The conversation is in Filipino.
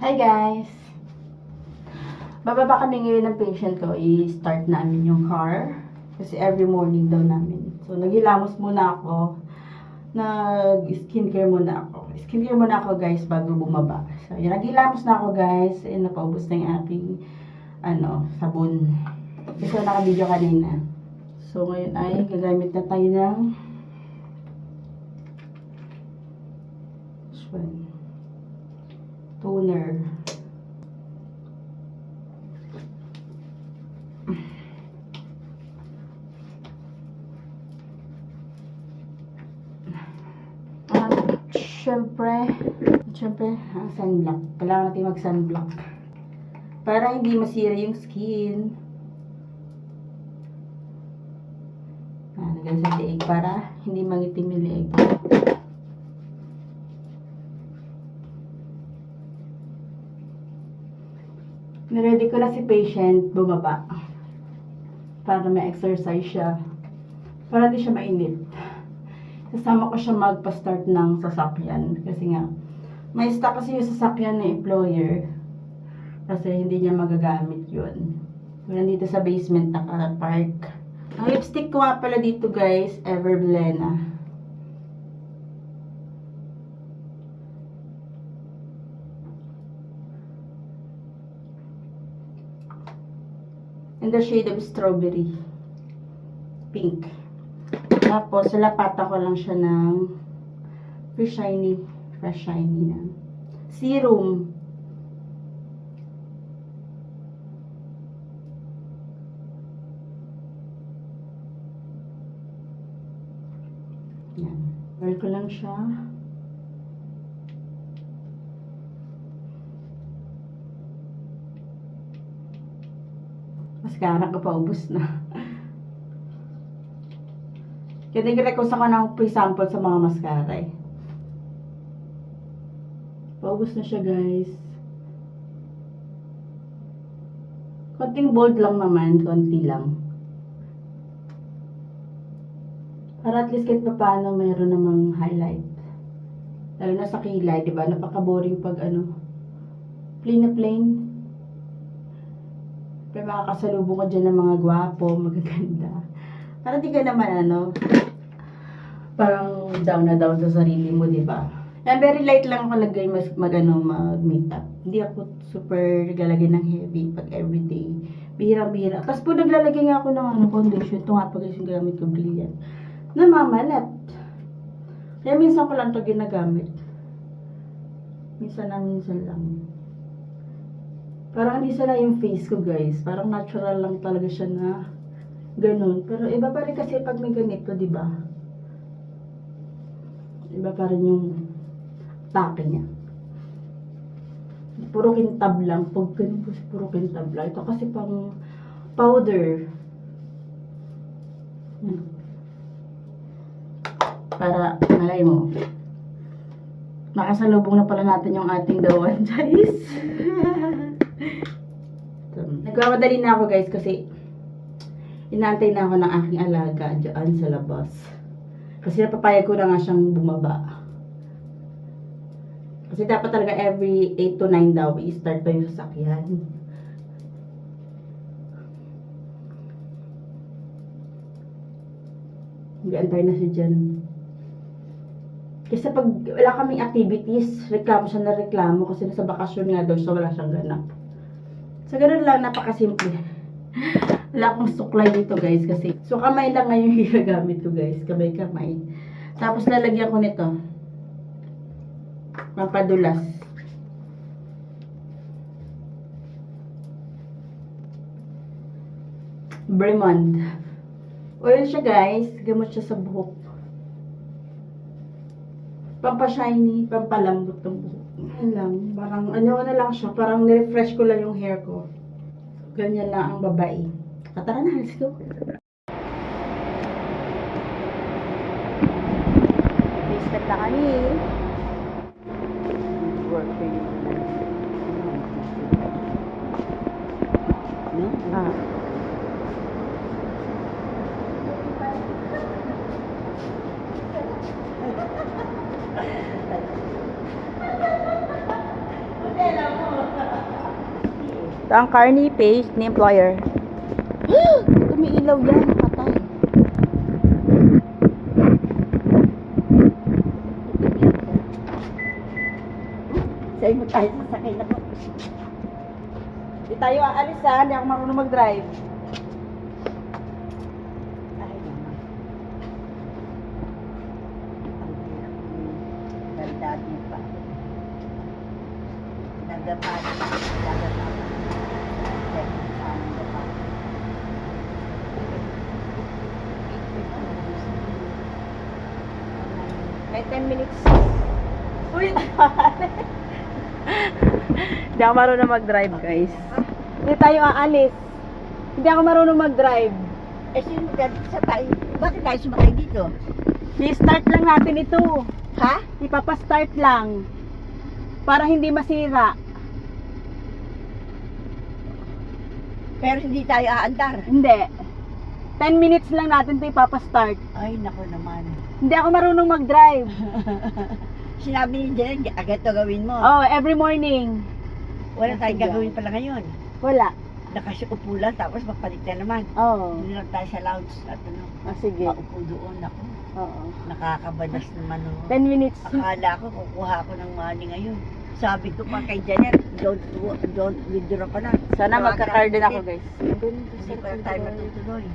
Hi guys! Bababa kami ngayon ng patient ko. I-start namin yung car. Kasi every morning daw namin. So, naghilamos muna ako. Nag-skincare muna ako. Skincare muna ako guys bago bumaba. So, yun. Naghilamos na ako guys. And napaubos na yung aking sabon. Kasi naka-video kanina. So, ngayon ay gagamit na tayo ng toner. Siyempre, sunblock. Kailangan natin mag-sunblock. Para hindi masira yung skin. Lagyan sa liig para hindi mangitim yung liig. Niready ko na si patient bumaba. Para may exercise siya. Para di siya mainit. Kasama ko siya magpa-start ng sasakyan. Kasi nga, may stock kasi yung sasakyan ng employer. Kasi hindi niya magagamit yun. Nandito sa basement naka-park. Ang lipstick ko nga pala dito guys, Everblena. In the shade of strawberry. Pink. Tapos, lapatan ko lang siya ng fresh shiny na serum. Yan. Wear ko lang siya. Mascara ko pa, ubos na. Kaya nag-request ako ng pre-sample sa mga mascara eh. Paubos na siya guys. Konting bold lang naman, konti lang. Para at least kahit pa paano mayroon namang highlight. Lalo na sa kilay, diba? Napaka-boring pag plain na plain. Pero makakasalubong ka dyan ng mga gwapo, magaganda. Para di ka naman parang down na down sa sarili mo, diba? And very light lang ako lagay mag-makeup. Hindi ako super naglalagay ng heavy pag everyday. Bihirang-bihira. Tapos po naglalagay nga ako ng foundation. Ito nga pag yung gamit ko, brilliant. Namamalat. Kaya minsan ko lang ito ginagamit. Minsan lang. Parang hindi sana yung face ko guys. Parang natural lang talaga siya na ganun. Pero iba pa rin kasi pag may ganito, diba? Iba pa rin yung take niya. Puro kintab lang. Pag ganun po, puro kintab lang. Ito kasi pang powder. Para, malay mo, nakasalubong na pala natin yung ating dawan, guys. Nagmamadali na ako, guys, kasi inaantay na ako ng aking alaga dyan sa labas. Kasi napapayag ko na nga siyang bumaba. Kasi dapat talaga every 8 to 9 daw, i-start pa yung sasakyan. Nag-aantay na siya dyan. Kasi pag wala kaming activities, reklamo siya na reklamo kasi nasa bakasyon nga daw, so wala siyang ganap. So, ganun lang, napakasimple. Wala akong suklay dito, guys, kasi so kamay lang ngayon yung ginagamit ko, guys. Kamay. Tapos lalagyan ko nito. Pampadulas. Bremond. Oil siya, guys. Gamot siya sa buhok. Pampashiny, pampalambot ng buhok. Yan lang. Parang na lang siya. Parang nirefresh ko lang yung hair ko. Ganyan lang ang babae. Tara na, let's go. Respect na kami. Work for you. No? Hindi, alam mo. ang car ni Paige, ni employer. Tumiilaw yan, patay. Sa'yo mo tayo sasakay na po. Di tayo aalis ha, hindi ako marunong mag-drive. Ay, naman. Ang hirap ng daldadin pa. Nagdapan. May 10 minutes. Uy! Hindi ako marunong mag-drive, guys. Hindi tayo aalis. Hindi ako marunong mag-drive. Eh, sino sa tayo? Bakit tayo sumakay dito? I-start lang natin ito. Ha? Ipapa-start lang. Para hindi masira. Pero hindi tayo aandar. Hindi. 10 minutes lang natin ito ipapa-start. Ay, nako naman. Hindi ako marunong mag-drive. Sinabi ni Janet, agad to gawin mo. Oh, every morning. Wala tayong gagawin pala ngayon. Wala. Nakasuupo lang, tapos magpalit na naman. Oh. Hindi lang tayo sa lounge at ano. Sige. Paupo doon ako. Oo. Nakakabanas naman. 10 minutes. Akala ko kukuha ako ng money ngayon. Sabi ko pa kay Janet, don't withdraw pa na. Sana magka-card din ako, guys. Hindi pa tayo matutuloy.